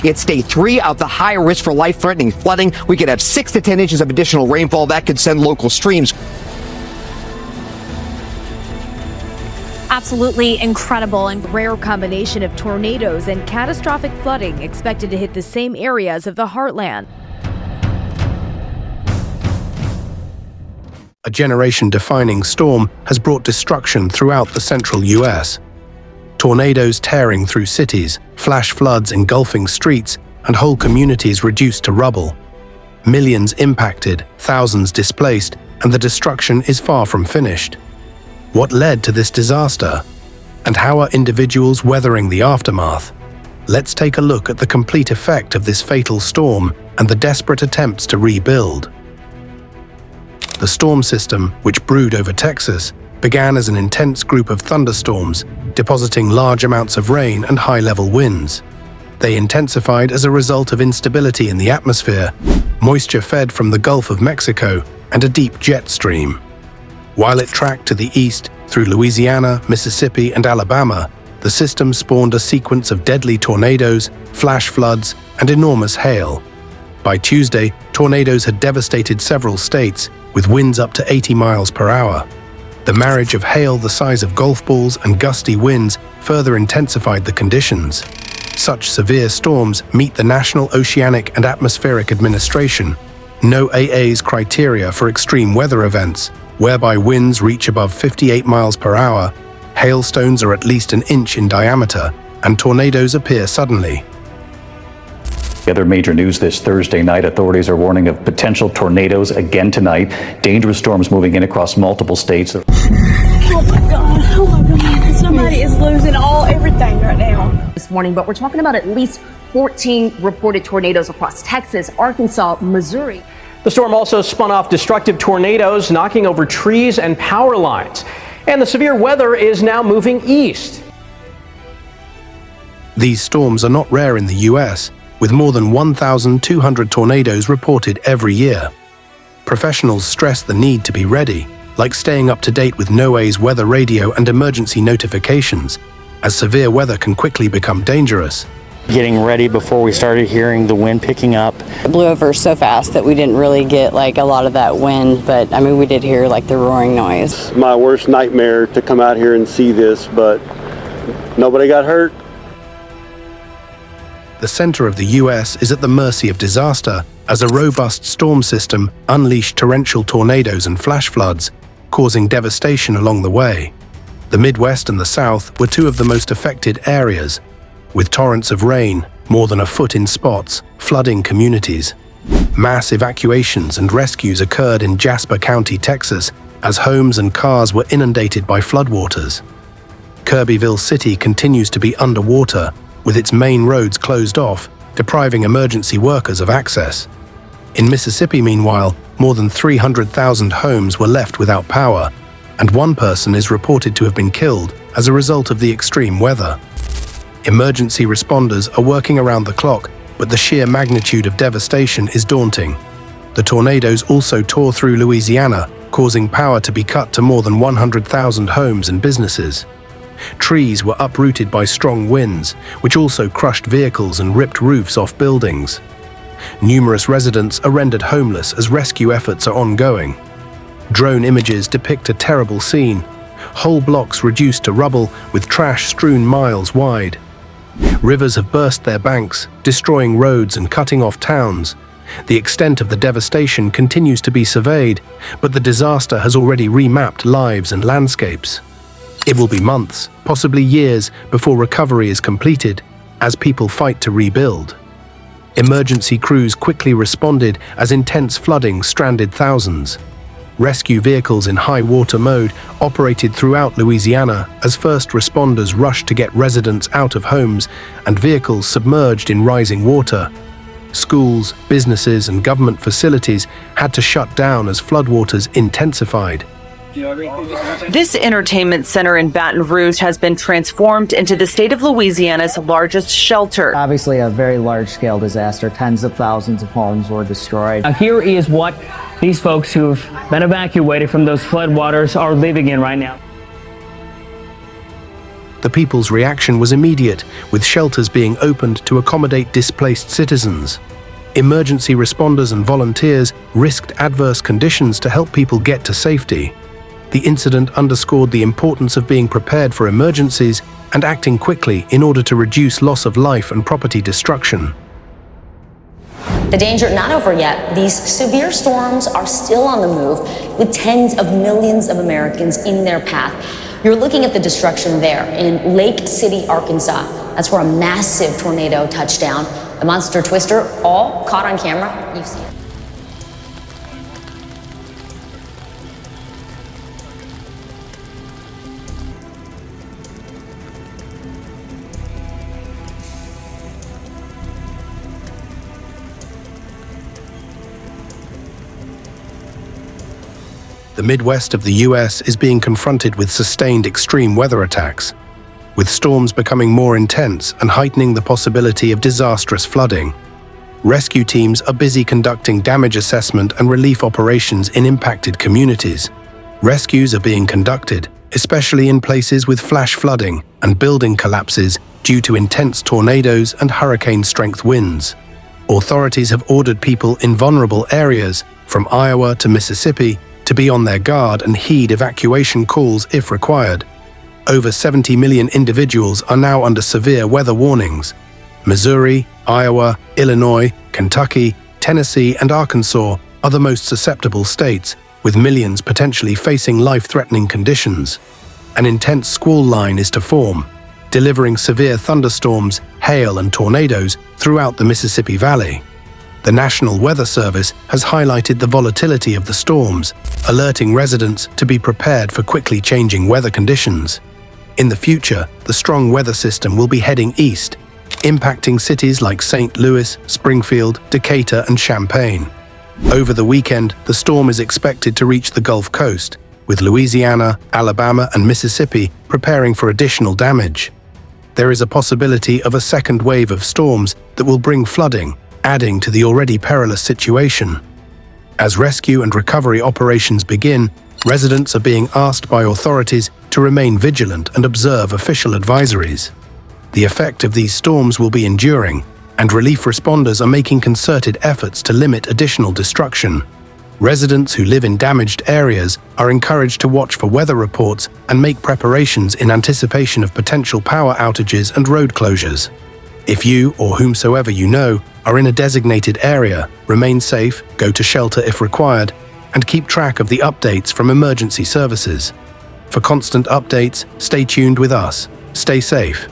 It's day 3 of the high risk for life-threatening flooding. We could have 6 to 10 inches of additional rainfall that could send local streams. Absolutely incredible and rare combination of tornadoes and catastrophic flooding expected to hit the same areas of the heartland. A generation-defining storm has brought destruction throughout the central U.S. Tornadoes tearing through cities, flash floods engulfing streets, and whole communities reduced to rubble. Millions impacted, thousands displaced, and the destruction is far from finished. What led to this disaster? And how are individuals weathering the aftermath? Let's take a look at the complete effect of this fatal storm and the desperate attempts to rebuild. The storm system, which brewed over Texas, began as an intense group of thunderstorms, depositing large amounts of rain and high-level winds. They intensified as a result of instability in the atmosphere, moisture fed from the Gulf of Mexico, and a deep jet stream. While it tracked to the east through Louisiana, Mississippi, and Alabama, the system spawned a sequence of deadly tornadoes, flash floods, and enormous hail. By Tuesday, tornadoes had devastated several states, with winds up to 80 miles per hour. The marriage of hail the size of golf balls and gusty winds further intensified the conditions. Such severe storms meet the National Oceanic and Atmospheric Administration, NOAA's criteria for extreme weather events, whereby winds reach above 58 miles per hour, hailstones are at least an inch in diameter, and tornadoes appear suddenly. Other major news this Thursday night, authorities are warning of potential tornadoes again tonight. Dangerous storms moving in across multiple states. Oh my God, somebody is losing everything right now. This morning, but we're talking about at least 14 reported tornadoes across Texas, Arkansas, Missouri. The storm also spun off destructive tornadoes, knocking over trees and power lines. And the severe weather is now moving east. These storms are not rare in the U.S., with more than 1,200 tornadoes reported every year. Professionals stress the need to be ready, like staying up to date with NOAA's weather radio and emergency notifications, as severe weather can quickly become dangerous. Getting ready before we started hearing the wind picking up. It blew over so fast that we didn't really get a lot of that wind, but I mean we did hear the roaring noise. It's my worst nightmare to come out here and see this, but nobody got hurt. The center of the U.S. is at the mercy of disaster as a robust storm system unleashed torrential tornadoes and flash floods, causing devastation along the way. The Midwest and the South were two of the most affected areas, with torrents of rain, more than a foot in spots, flooding communities. Mass evacuations and rescues occurred in Jasper County, Texas, as homes and cars were inundated by floodwaters. Kirbyville City continues to be underwater, with its main roads closed off, depriving emergency workers of access. In Mississippi, meanwhile, more than 300,000 homes were left without power, and one person is reported to have been killed as a result of the extreme weather. Emergency responders are working around the clock, but the sheer magnitude of devastation is daunting. The tornadoes also tore through Louisiana, causing power to be cut to more than 100,000 homes and businesses. Trees were uprooted by strong winds, which also crushed vehicles and ripped roofs off buildings. Numerous residents are rendered homeless as rescue efforts are ongoing. Drone images depict a terrible scene. Whole blocks reduced to rubble with trash strewn miles wide. Rivers have burst their banks, destroying roads and cutting off towns. The extent of the devastation continues to be surveyed, but the disaster has already remapped lives and landscapes. It will be months, possibly years, before recovery is completed, as people fight to rebuild. Emergency crews quickly responded as intense flooding stranded thousands. Rescue vehicles in high water mode operated throughout Louisiana as first responders rushed to get residents out of homes and vehicles submerged in rising water. Schools, businesses, and government facilities had to shut down as floodwaters intensified. This entertainment center in Baton Rouge has been transformed into the state of Louisiana's largest shelter. Obviously a very large-scale disaster. Tens of thousands of homes were destroyed. Now here is what these folks who have been evacuated from those floodwaters are living in right now. The people's reaction was immediate, with shelters being opened to accommodate displaced citizens. Emergency responders and volunteers risked adverse conditions to help people get to safety. The incident underscored the importance of being prepared for emergencies and acting quickly in order to reduce loss of life and property destruction. The danger not over yet. These severe storms are still on the move, with tens of millions of Americans in their path. You're looking at the destruction there in Lake City, Arkansas. That's where a massive tornado touched down. The monster twister, all caught on camera. You've seen it. The Midwest of the US is being confronted with sustained extreme weather attacks, with storms becoming more intense and heightening the possibility of disastrous flooding. Rescue teams are busy conducting damage assessment and relief operations in impacted communities. Rescues are being conducted, especially in places with flash flooding and building collapses due to intense tornadoes and hurricane-strength winds. Authorities have ordered people in vulnerable areas, from Iowa to Mississippi, to be on their guard and heed evacuation calls if required. Over 70 million individuals are now under severe weather warnings. Missouri, Iowa, Illinois, Kentucky, Tennessee, and Arkansas are the most susceptible states, with millions potentially facing life-threatening conditions. An intense squall line is to form, delivering severe thunderstorms, hail, and tornadoes throughout the Mississippi Valley. The National Weather Service has highlighted the volatility of the storms, alerting residents to be prepared for quickly changing weather conditions. In the future, the strong weather system will be heading east, impacting cities like St. Louis, Springfield, Decatur, and Champaign. Over the weekend, the storm is expected to reach the Gulf Coast, with Louisiana, Alabama, and Mississippi preparing for additional damage. There is a possibility of a second wave of storms that will bring flooding, adding to the already perilous situation. As rescue and recovery operations begin, residents are being asked by authorities to remain vigilant and observe official advisories. The effect of these storms will be enduring, and relief responders are making concerted efforts to limit additional destruction. Residents who live in damaged areas are encouraged to watch for weather reports and make preparations in anticipation of potential power outages and road closures. If you or whomsoever you know are in a designated area, remain safe, go to shelter if required, and keep track of the updates from emergency services. For constant updates, stay tuned with us. Stay safe.